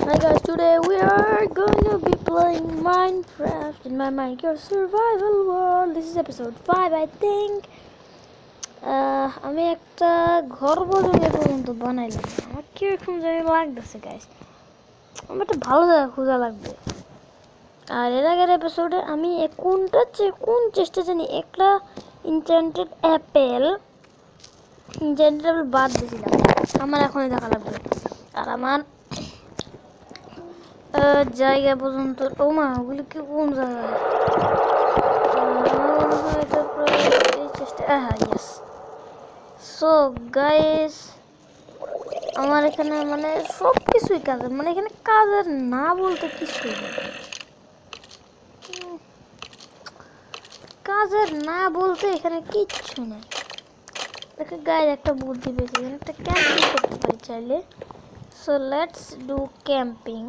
Hi guys, today we are going to be playing Minecraft in my Minecraft survival world. This is episode 5 I think. আমি একটা ঘর পর্যন্ত বানাইলাম। আমার কিরকম জানি লাগতেছে গাইস। আমার একটা ভালো জায়গা খোঁজা লাগবে। আর এর আগের এপিসোডে আমি কোন চেষ্টা জানি একটা ইনচেন্টেড অ্যাপেল বাদ দিয়েছিলাম। আমার এখনই দেখা লাগবে। আর আমার জায়গা পর্যন্ত মা ওগুলো কি কোন জায়গায় সো গাইস আমার এখানে মানে সব কিছুই কাজের, মানে এখানে কাজের না বলতে কিছুই নেই, কাজের না বলতে এখানে কিচ্ছু নেই। দেখে গাইস একটা বুদ্ধি পেয়েছি, এখানে একটা ক্যাম্পিং করতে পারি চাইলে। So let's do camping.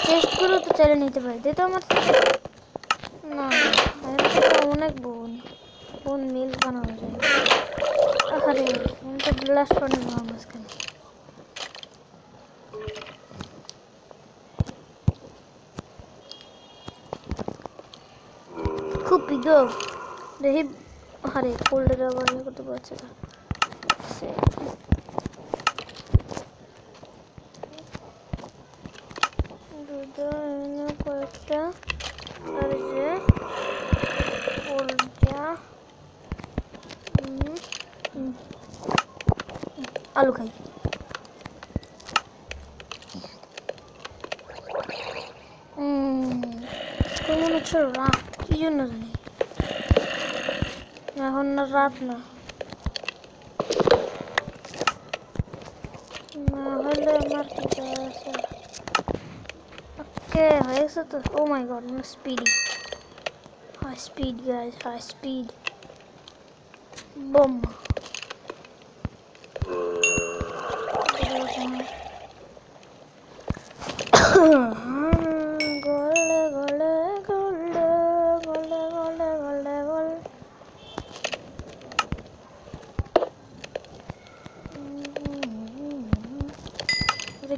চেস্টগুলো তো চাইলে নিতে পারি, তাই তো আমার না অনেক বোন মিল বানানো যায়। আরে এটা ব্লাস্ট ফার্নেস বানানোস কেন? খুব গো দেখি। আরে কোল্ডের আবার করতে পারছে না। কয়েকটা আর যে আলু খাই। মনে হচ্ছে রাত, কি জন্য জানি এখন না রাত না হলে আমার কি আছে। ওকে হয়ে গেছে তো। Oh my god, speedy, hi speed guys, hi speed bomb.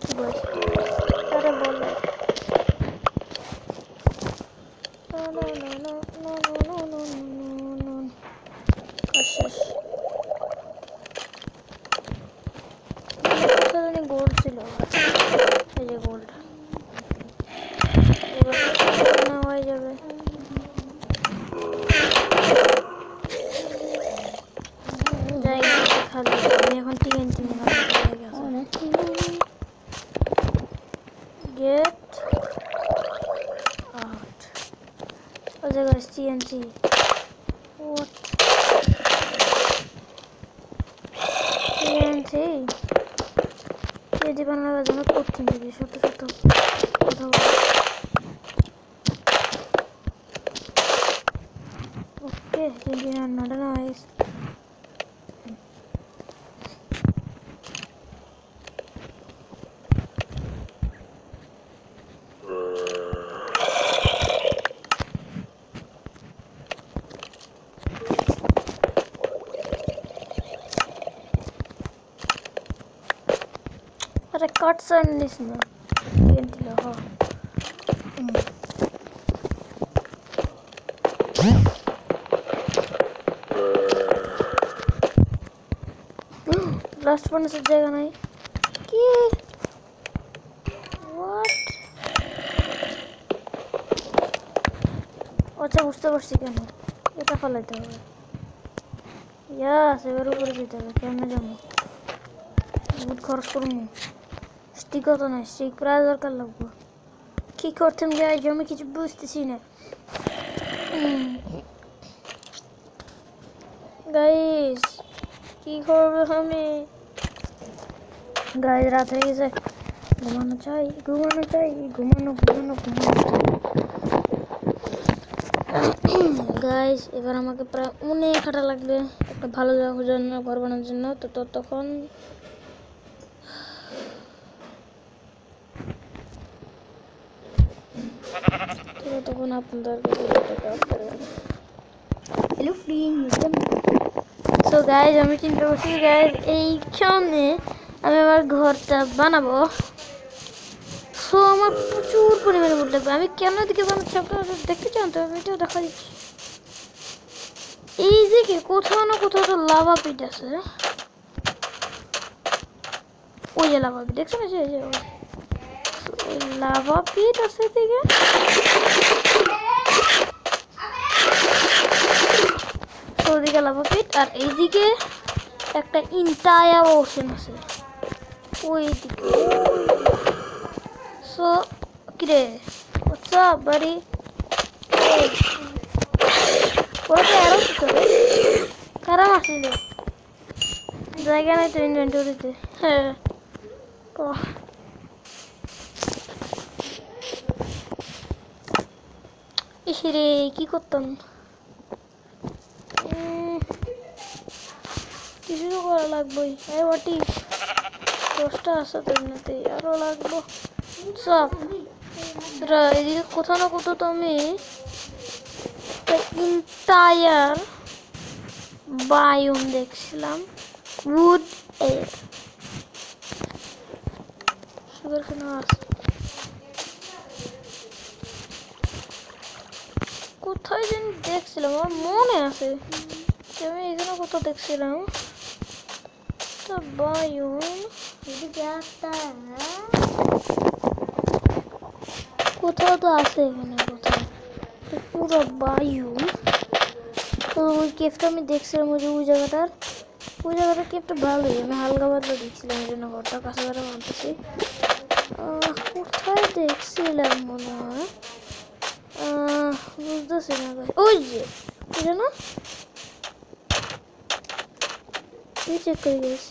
কি বল আরে বল গোল্ড ছিল, এই যে গোল্ড হয়ে যাবে। খালি আমি এখন TNT get out. Oh, there goes TNT. What? TNT? TNT বানানোর জন্য করতে হবে ছোট ছোট কথা বল। ওকে TNT রান্নাটা nice. Cuts and listen. Last one is a jaganai. What? আচ্ছা বুঝতে পারছি কেন এটা ফলাইতে হবে। ইয়াস এবার উপরে যেতে হবে। কেমনে যাবো? বহুত খরচ করবো। স্টিকও তো নাই, স্টিক প্রায় দরকার লাগবে। কি করতাম গাইজ আমি কিছু বুঝতেছি না গাইজ, কি করবো আমি? গাইজ রাত হয়ে গেছে, ঘুমানো চাই ঘুমানো চাই ঘুমানো ঘুমানো ঘুমানো গাইজ এবার আমাকে প্রায় অনেক খাটা লাগবে একটা ভালো জায়গা খোঁজার জন্য, ঘর বানানোর জন্য। তো ততক্ষণ তখন আপনাদেরকে হ্যালো ফ্রেন্ড। সো গাইজ আমি চিন্তা করছি গাইজ এইখানে আমি আমার ঘরটা বানাবো। সো আমার প্রচুর পরিমাণে উড লাগবে। আমি কেন এদিকে বানাচ্ছি আপনারা দেখতে চান তো ভিডিও দেখা দিচ্ছি। এই দিকে কোথাও না কোথাও তো লাভা পিট আছে। ওই যে লাভা পিট দেখছেন, যে ওই লাভা পিট আছে এদিকে। ওদিকে লাভা পিট আর এইদিকে একটা ইন্টায়ার ওশান আছে ওই দিকে। সো কিরে হোয়াটস আপ বাড়ি ওকে আরো কি করে কারণ আসলে জায়গা নাই তো ইনভেন্টরিতে। হ্যাঁ ইসরে কি করতাম, কিছু তো করা লাগবেই। এই ওটি 10টা আছে তো এমনিতে আরো লাগবো সব। এদিকে কোথাও না কোথাও তো আমি ইন্টায়ার বায়োম দেখছিলাম উড এর সুগার কেন আছে কোথায় যেন দেখছিলাম, আমার মনে আছে আমি এখানে কোথাও দেখছিলাম বায়োম। কোথাও তো আছে এখানে কোথাও পুরো বায়োম। তো ওই কেফটা আমি দেখছিলাম ওই জায়গাটার কেফটা ভালোই, আমি হালকা পাতলা দেখছিলাম এই জন্য ঘরটা কাছে ধরে মানতেছি। কোথায় দেখছিলাম মনে হয় বুঝতেছি না। ওই যে এটা না চেক করে গেছি।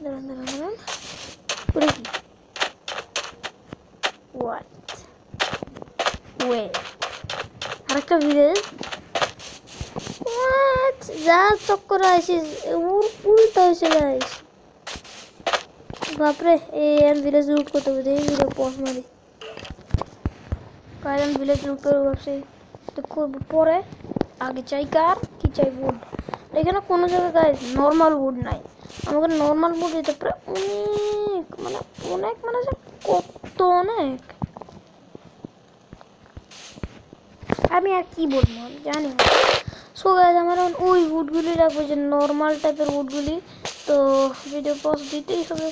দাঁড়ান দাঁড়ান দাঁড়ান ওটা কি ওয়েট আরেকটা ভিলেজ যা চক্কর আসিস উল্টা হয়েছে গাইস। বাপরে আমি ভিলেজ লুট করতে হবে, এই ভিডিও পজ মারি কারণ আমি ভিলেজ লুট করবো ভাবছি তো করবো পরে। আগে চাই কার কি চাই উড। এখানে কোনো জায়গায় গাইস নর্মাল উড নাই, আমাকে নর্মাল উড দিতে প্রায় অনেক মানে কত অনেক। আমি আর কি বলবো আমি জানি না। সো গাইস আমার ওই উডগুলি রাখবো যে নর্মাল টাইপের উডগুলি, তো ভিডিও পজ দিতেই হবে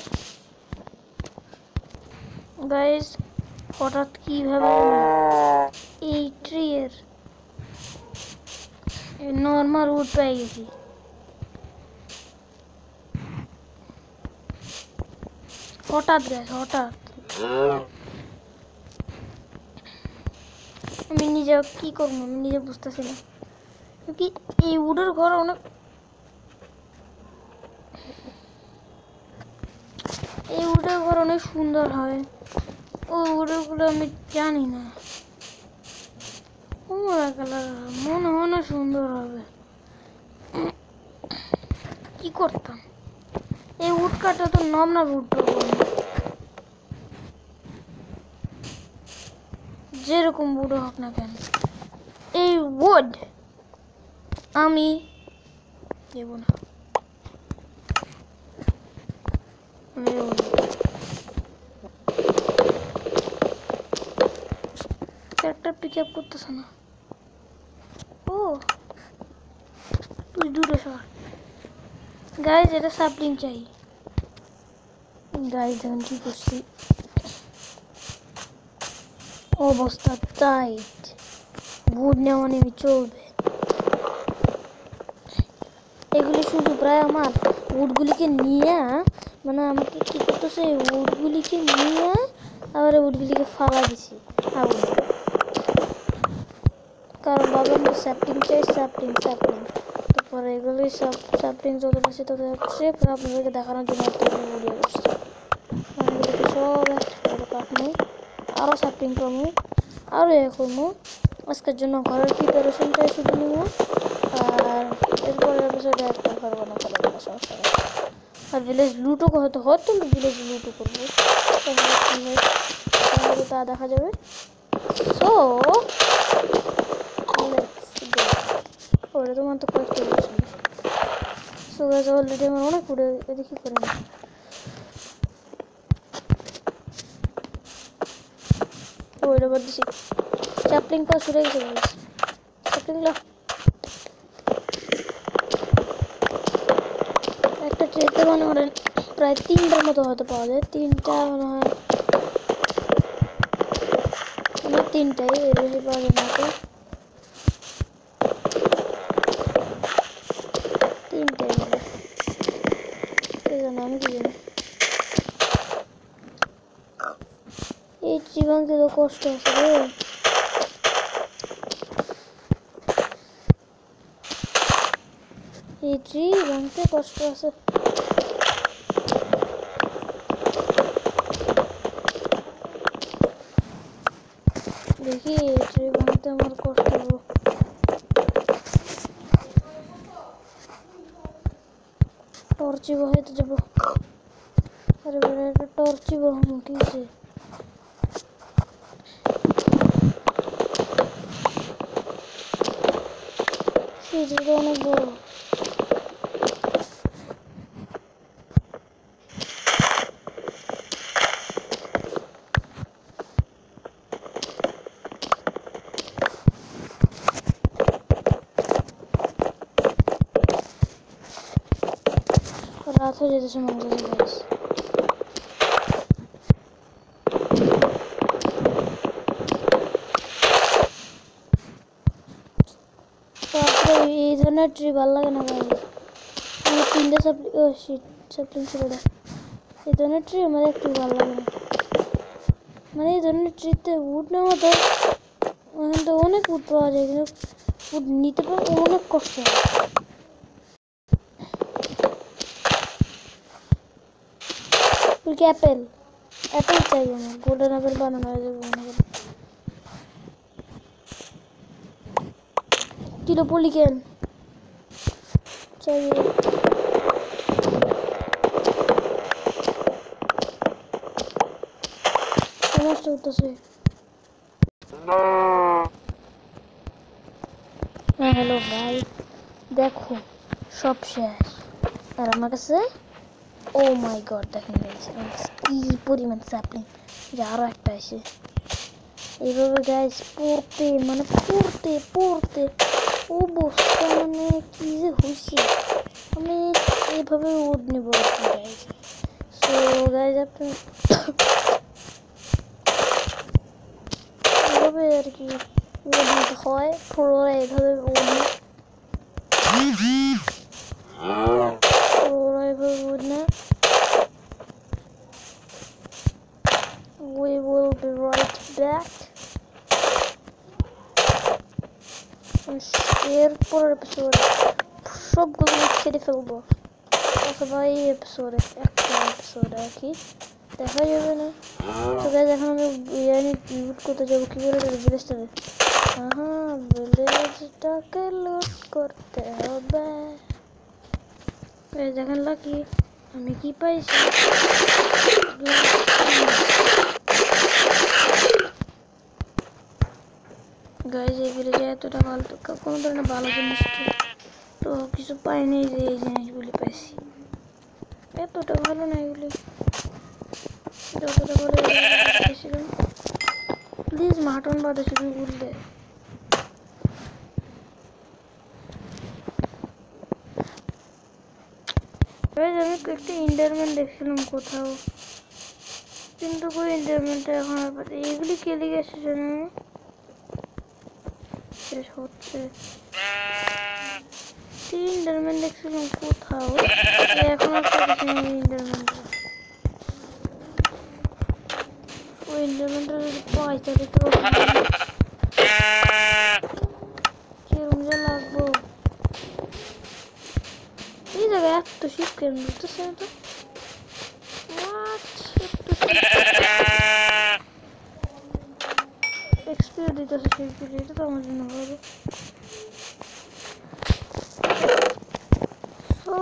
গাইস। হঠাৎ কিভাবে এই ট্রি এর নর্মাল উড পেয়ে গেছি। হঠাৎ গাইস হঠাৎ আমি নিজে কি করবো আমি নিজে বুঝতেছি না। কি এই উডের ঘর অনেক, এই উডের ঘর অনেক সুন্দর হয়। ওই উডের গুলো আমি জানি না মনে হয় না সুন্দর হবে। কি করতাম এই উড কাটা তো নর্মাল উড যেরকম উড হোক না কেন এই উড আমি দেব না। ক্যারেক্টার পিক আপ করতেছে না। ও তুই দূরে সর গাইজ, এটা সাপলিং চাই গাইজ। এখন কি করছি অবস্থা টাইট, বুট নেওয়া নেমে চলবে। এগুলি শুধু প্রায় আমার উডগুলিকে নিয়ে মানে আমাকে কি করতেছে উডগুলিকে নিয়ে আবার উডগুলিকে ফালা দিছি আগুন, কারণ ভাবলাম যে স্যাপলিং চাই স্যাপলিং। তারপরে এগুলি সব স্যাপলিং যত পাচ্ছে তত হচ্ছে আপনাদেরকে দেখানোর জন্য একটা ভিডিও করছি। এগুলিকে সব একটা কাটবো, আরও স্যাপলিং করবো, আরও এ করবো। আজকের জন্য ঘরের প্রিপারেশনটাই শুধু নেব, আর এরপরের এপিসোডে একটা ঘর বানাতে পারবো না সমস্যা নেই। আর ভিলেজ লুটও হয়তো ভিলেজ লুটও করবো, কী হয় তা দেখা যাবে। সো ওটা তোমার তো কয়েকটা সো গাইস অলরেডি আমার অনেক উড়ে দেখি করে না ওইটা বাদ দিছি চ্যাপলিং পাস উড়ে গেছে গাইস চ্যাপলিং লো একটা ট্রেতে মনে হয় প্রায় 3টার মতো হয়তো পাওয়া যায় 3টা মনে হয় মানে 3টাই এর বেশি পাওয়া যায় না তো 3টাই হবে কে জানে আমি কি জানি এই ট্রি ভাঙতে তো কষ্ট আছে রে এই ট্রি ভাঙতে কষ্ট আছে দেখি এই ট্রি ভাঙতে আমার কষ্ট হবে टॉर्ची बहाय तो जब अरे बेटा टॉर्ची बहाऊं कैसे सीधे दोनों बोलो रात हो जाते से मंदिर से गाइस तो आपको इधर ना ट्री वाला लगना गाइस ये 3 सब ओ शिट सप्लिंग से बड़ा इधर ना ट्री हमारे ट्री वाला लगना मैंने इधर ना ट्री ते वुड ना होता वहाँ तो उन्हें वुड पावा जाएगा वुड नीचे पर उन्हें कष्ट है एप्पल एप्पल चाहिए हमें गोल्डन एप्पल बनाना है किलो पोलिकन चाहिए नष्ट होता से हेलो भाई देखो सब शेष और हमारे से ও মাই গড দেখেন গাইস কি পরিমাণ স্যাপলিং যে আরও একটা আছে এইভাবে গাইস পড়তে অবস্থা মানে কি যে হয়েছে আমি এইভাবে উড নেব আর কি গাইস সো গাইস আপনি এইভাবে আর কি উড নিতে হয় ফ্লোরে এইভাবে উড না we will be right back এরপর এপিসোডে সবগুলো ছেড়ে ফেলবো অথবা এই এপিসোডে একটা এপিসোড আর কি দেখা যাবে না তো গাইস এখন আমি বিরিয়ানি লুট করতে যাবো কি বলে ভিলেজটাতে হ্যাঁ ভিলেজটাকে লুট করতে হবে গাইস দেখেন লাকি আমি কি পাইছি গাইস এই ভিলেজে এতটা ভালো কোনো ধরনের ভালো জিনিস তো কিছু পাইনি যে এই জিনিসগুলি পাইছি এতটা ভালো না এগুলি যতটা ভালো পাইছিলাম প্লিজ মাটন বাদে শুধু বললে আমি একটা ইন্ডারম্যান দেখছিলাম কোথাও কিন্তু ওই ইন্ডারম্যানটা এখন এগুলি কে লিখে এসেছে জানি শেষ হচ্ছে ইন্ডারম্যান দেখছিলাম কোথাও এখন ইন্ডারম্যানটা ওই ইন্ডারম্যানটা যদি পাই তাহলে তো কিরম যে লাগবো এই জায়গায় এত শীত কেন বুঝতেছে তো এক্সপিরিয়েন্স দিতেছে সেইগুলি এটা তো আমার জন্য ভালো সো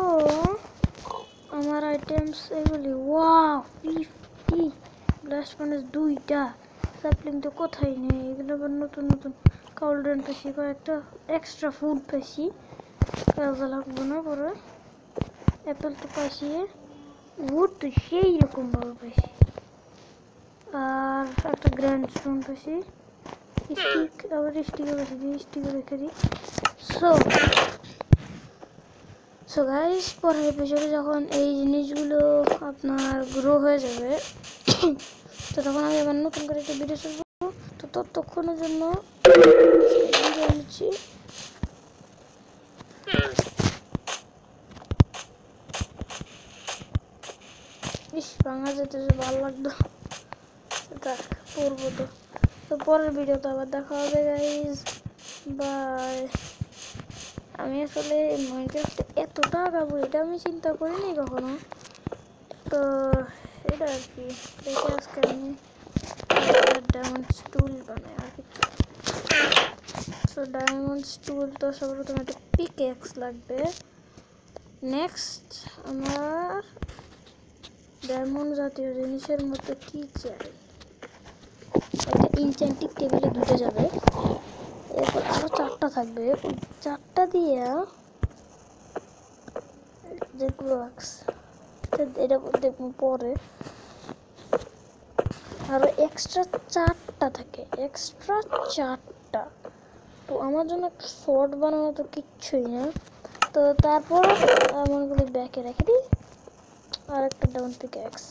আমার আইটেমস এগুলি ওয়াও 50 ব্লাস্ট ফার্নেস 2টা স্যাপলিং তো কোথায় নেই এগুলো আবার নতুন নতুন কাউলডেন পেছি কয়েকটা এক্সট্রা ফুড পেছি কাজে লাগবে না পরে অ্যাপেল তো পাইছি, উড তো সেই রকম ভাবে পাইছি। আর একটা গ্র্যান্ড স্টোন পাইছি, স্টিক, আবার স্টিকও পাইছি, স্টিকও রেখে দিই। সো গাইস, পরের এপিসোডে যখন এই জিনিসগুলো আপনার গ্রো হয়ে যাবে তো তখন আমি আবার নতুন করে একটা ভিডিও শুরু করবো। তো ততক্ষণের জন্য বিদায় নিচ্ছি। ইস, ভাঙা যেতে ভালো লাগতো, দেখ পড়বো তো। তো পরের ভিডিওতে আবার দেখা হবে গাইস, বাই। আমি আসলে মাইনক্রাফটে এতটা আগাবো এটা আমি চিন্তা করিনি কখনো। তো এটা আর কি, দেখে আজকে আমি ডায়মন্ড টুল বানাই আর কিছু। তো ডায়মন্ড টুল তো সর্বপ্রথম একটা পিকএক্স লাগবে। নেক্সট আমার ডায়মন্ড জাতীয় জিনিসের মধ্যে কি চাই, একটা ইনচেন্টিং টেবিলে দুটো যাবে, এরপর আরো 4টা থাকবে। ওই 4টা দিয়ে যেগুলো এটা দেখবো পরে। আরো এক্সট্রা 4টা থাকে, এক্সট্রা 4টা। তো আমার জন্য একটা শর্ট বানানো তো কিচ্ছুই না। তো তারপর এমনগুলি ব্যাকে রেখে দিই আর একটা ডাউন পিকএক্স।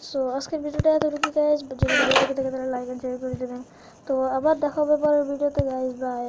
সো আজকের ভিডিওটা এতটুকু গাইজ, যদি ভালো লাগে থাকে তাহলে লাইক এন্ড শেয়ার করে দেবেন। তো আবার দেখা হবে পরের ভিডিওতে গাইজ, বাই।